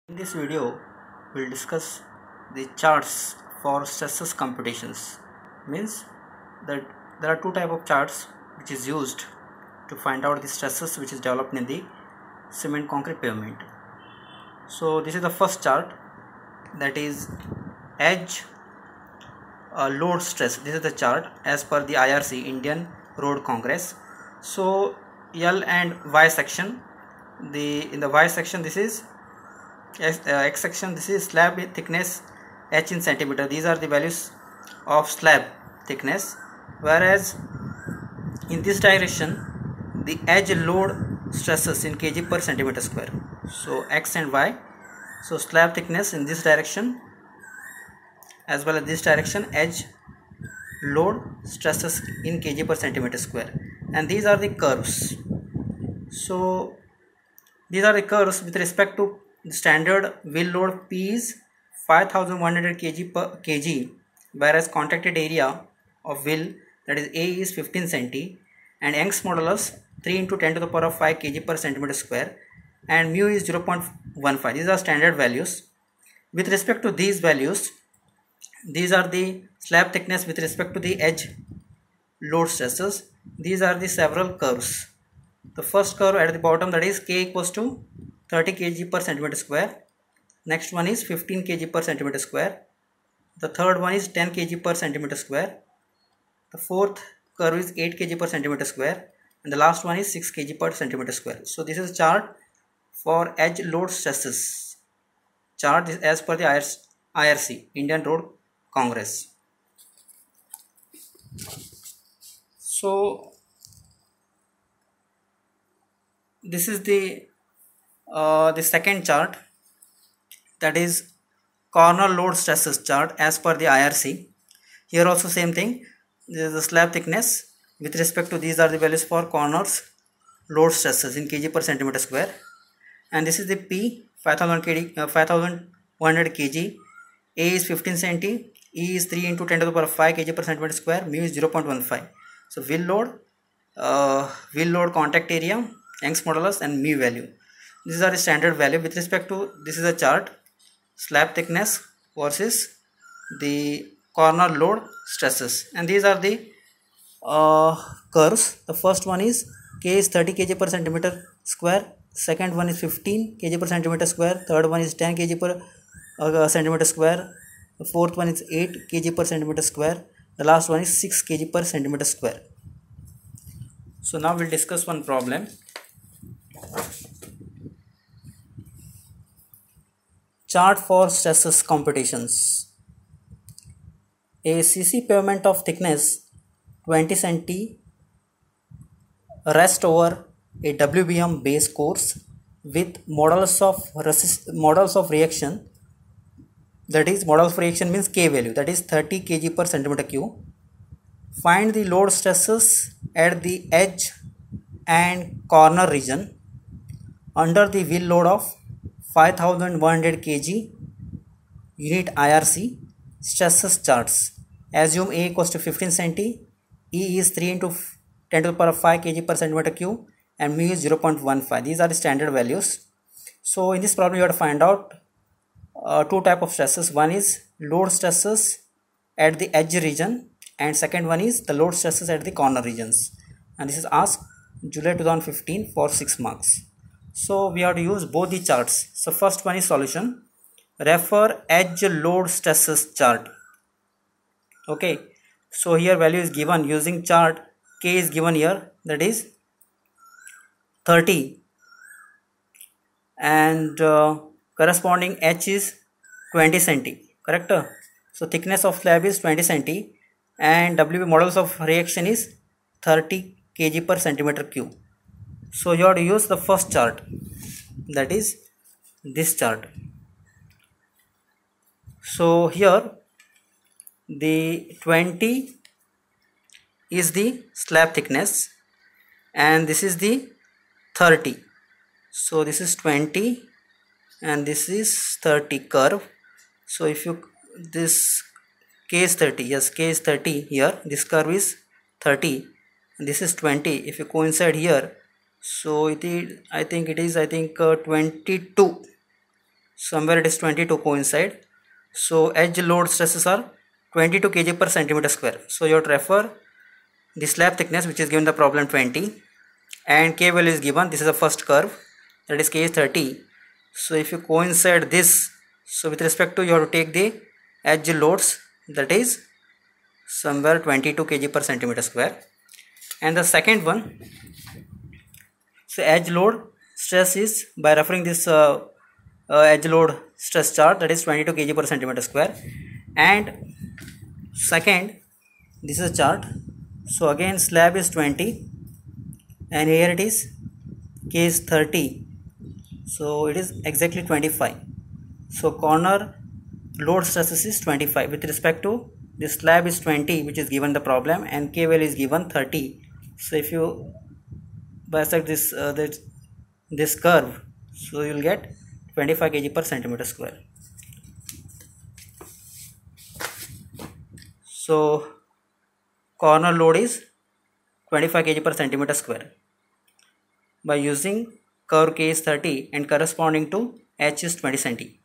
In this video, we'll discuss the charts for stresses computations. Means that there are two type of charts which is used to find out the stresses which is developed in the cement concrete pavement. So this is the first chart, that is edge load stress. This is the chart as per the IRC, Indian Road Congress. So L and Y section, in the Y section this is X section, this is slab thickness H in centimeter. These are the values of slab thickness, whereas in this direction the edge load stresses in kg per centimeter square. So X and Y, so slab thickness in this direction as well as this direction, edge load stresses in kg per centimeter square, and these are the curves. So these are the curves with respect to the standard wheel load P is 5100 kg per kg, whereas contracted area of wheel, that is A, is 15 cm, and Young's modulus 3 into 10 to the power of 5 kg per centimeter square, and mu is 0.15. These are standard values. With respect to these values, these are the slab thickness with respect to the edge load stresses. These are the several curves. The first curve at the bottom, that is K equals to 30 kg per centimeter square. Next one is 15 kg per centimeter square. The third one is 10 kg per centimeter square. The fourth curve is 8 kg per centimeter square, and the last one is 6 kg per centimeter square. So this is a chart for edge load stresses. Chart is as per the IRC, Indian Road Congress. So this is the second chart, that is corner load stresses chart as per the IRC. Here also same thing. This is the slab thickness with respect to, these are the values for corners load stresses in kg per centimeter square, and this is the P 5100 kg, A is 15 cm, E is 3 into 10 to the power 5 kg per centimeter square, mu is 0.15. So wheel load, contact area, Young's modulus, and mu value. These are the standard value with respect to, this is a chart, slab thickness versus the corner load stresses, and these are the curves. The first one is K is 30 kg per centimeter square, second one is 15 kg per centimeter square, third one is 10 kg per centimeter square, the fourth one is 8 kg per centimeter square, the last one is 6 kg per centimeter square. So now we'll discuss one problem. Chart for stresses computations. A CC pavement of thickness 20 cm rests over a WBM base course with modulus of reaction, that is modulus of reaction means K value, that is 30 kg per centimeter cube. Find the load stresses at the edge and corner region under the wheel load of 5100 kg unit IRC. Stresses charts. Assume A equals to 15 cm, E is 3 into 10 to the power of 5 kg per centimeter cube, and mu is 0.15. These are the standard values. So in this problem you have to find out two type of stresses. One is load stresses at the edge region, and second one is the load stresses at the corner regions, and this is asked July 2015 for 6 marks. So we have to use both the charts. So first one is solution. Refer edge load stresses chart. Okay, so here value is given using chart. K is given here, that is 30, and corresponding H is 20 cm, correct? So thickness of slab is 20 cm, and WB modulus of reaction is 30 kg per centimeter cube. So you have to use the first chart, that is this chart. So here the 20 is the slab thickness, and this is the 30. So this is 20 and this is 30 curve. So if you, this K is 30, yes, K is 30 here, this curve is 30, and this is 20. If you coincide here, so it is, I think 22. somewhere it is 20 to coincide. So edge load stresses are 22 kg per centimeter square. So you have to refer the slab thickness which is given the problem 20 and K value is given. This is the first curve, that is K is 30. So if you coincide this, so with respect to, you have to take the edge loads, that is somewhere 22 kg per centimeter square. And the second one, so edge load stress is by referring this edge load stress chart, that is 22 kg per centimeter square. And second, this is a chart. So again slab is 20 and here it is K is 30, so it is exactly 25. So corner load stresses is 25 with respect to this slab is 20 which is given the problem and K value is given 30. So if you bisect this curve, so you will get 25 kg per centimeter square. So corner load is 25 kg per centimeter square by using curve K is 30 and corresponding to H is 20 cm.